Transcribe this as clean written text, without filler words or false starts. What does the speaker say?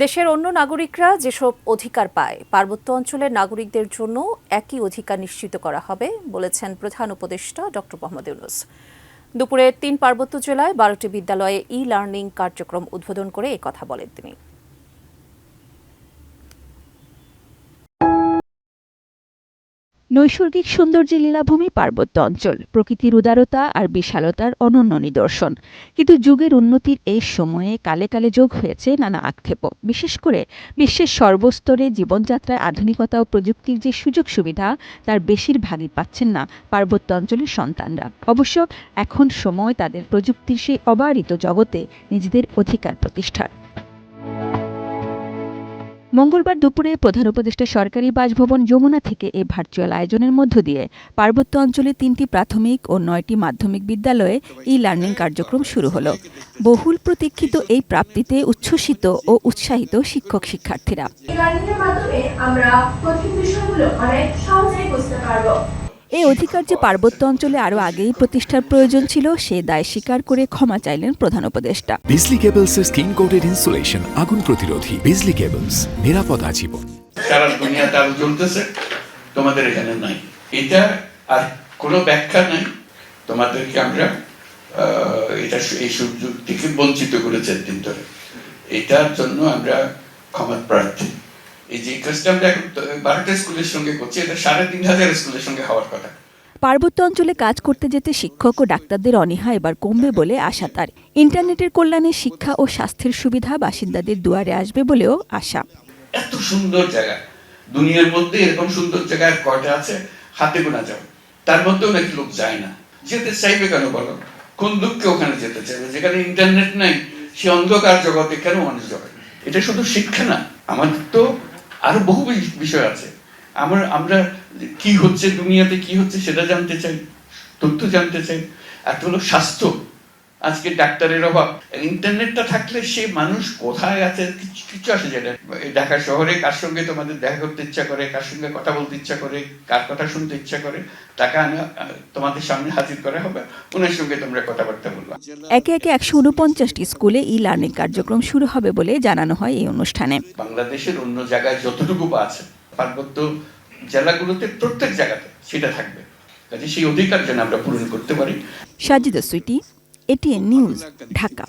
দেশের অন্য নাগরিকরা যেসব অধিকার পায় পার্বত্য অঞ্চলের নাগরিকদের জন্য একই অধিকার নিশ্চিত করা হবে বলেছেন প্রধান উপদেষ্টা ডক্টর মোহাম্মদ ইউনূস। দুপুরে ৩ পার্বত্য জেলায় ১২টি বিদ্যালয়ে ই-লার্নিং কার্যক্রম উদ্বোধন করে এই কথা বলেন তিনি। নৈসর্গিক সৌন্দর্যে লীলাভূমি পার্বত্য অঞ্চল প্রকৃতির উদারতা আর বিশালতার অনন্য নিদর্শন। কিন্তু যুগের উন্নতির এই সময়ে কালে কালে যোগ হয়েছে নানা আক্ষেপও। বিশেষ করে বিশ্বের সর্বস্তরে জীবনযাত্রায় আধুনিকতা ও প্রযুক্তির যে সুযোগ সুবিধা তার বেশিরভাগই পাচ্ছেন না পার্বত্য অঞ্চলের সন্তানরা। অবশ্য এখন সময় তাদের প্রযুক্তির সেই অবারিত জগতে নিজেদের অধিকার প্রতিষ্ঠার। মঙ্গলবার দুপুরে প্রধান উপদেষ্টা সরকারি বাসভবন যমুনা থেকে এই ভার্চুয়াল আয়োজনের মধ্য দিয়ে পার্বত্য অঞ্চলে ৩টি প্রাথমিক ও 9টি মাধ্যমিক বিদ্যালয়ে ই-লার্নিং কার্যক্রম শুরু হলো। বহুল প্রতীক্ষিত এই প্রাপ্তিতে উচ্ছ্বসিত ও উৎসাহিত শিক্ষক শিক্ষার্থীরা। এই অধিকার যে পার্বত্য অঞ্চলে আরও আগেই প্রতিষ্ঠার প্রয়োজন ছিল সে দায় স্বীকার করে ক্ষমা চাইলেন প্রধান উপদেষ্টা। বিজলি কেবলসের স্কিন কোটেড ইনসুলেশন আগুন প্রতিরোধী। বিজলি কেবলস, নিরাপদ আজীবন। সারা দুনিয়াতে আলো জ্বলতেছে, তোমাদের এখানে নাই, এটা আর কোনো ব্যাখ্যা নাই। তোমাদেরকে আমরা এটা এই সুযোগ থেকে বঞ্চিত করেছে দিন ধরে, এটার জন্য আমরা ক্ষমা প্রার্থী। এই যে কাজটা আমরা এখন 12টা স্কুলের সঙ্গে করছি, এটা ৩,৫০০ স্কুলের সঙ্গে হওয়ার কথা। পার্বত্য অঞ্চলে কাজ করতে যেতে শিক্ষক ও ডাক্তারদের অনীহা এবার কমবে বলে আশা তার। ইন্টারনেটের কল্যাণে শিক্ষা ও স্বাস্থ্যের সুবিধা বাসিন্দাদের দুয়ারে আসবে বলেও আশা। এত সুন্দর জায়গা দুনিয়ার মধ্যে, এরকম সুন্দর জায়গা কয়টা আছে হাতে গোনা যাবে, তার মধ্যেও নাকি লোক যায় না। যেতে চাইবে কেন বলো? কোন দুঃখে ওখানে যেতে চাইবে? যেখানে ইন্টারনেট নাই সে অন্ধকার জগতে কেন মানুষ যাবে? এটা শুধু শিক্ষা না, আমাদের তো আরো বহু বিষয় আছে। আমরা কি হচ্ছে দুনিয়াতে, কি হচ্ছে সেটা জানতে চাই, তথ্য জানতে চাই। একটা হলো স্বাস্থ্য, আজকে ডাক্তারের অভাব। ইন্টারনেটটা থাকলে সে মানুষ কোথায় আছে কিছু আসে যায় না। ঢাকা শহরে কার সঙ্গে তোমাদের দেখা করতে ইচ্ছা করে, কার সঙ্গে কথা বলতে ইচ্ছা করে, কার কথা শুনতে ইচ্ছা করে, তাকে তোমাদের সামনে হাজির করা হবে, ওনার সঙ্গে তোমরা কথাবার্তা বলবা। একে একে ১৪৯টি স্কুলে ই-লার্নিং কার্যক্রম শুরু হবে বলে জানানো হয় এই অনুষ্ঠানে। বাংলাদেশের অন্য জায়গায় যতটুকু আছে পার্বত্য জেলাগুলোতে প্রত্যেক জায়গাতে সেটা থাকবে, কাজে সেই অধিকার যেন আমরা পূরণ করতে পারি। Sajida Sweety, ATN news, Dhaka.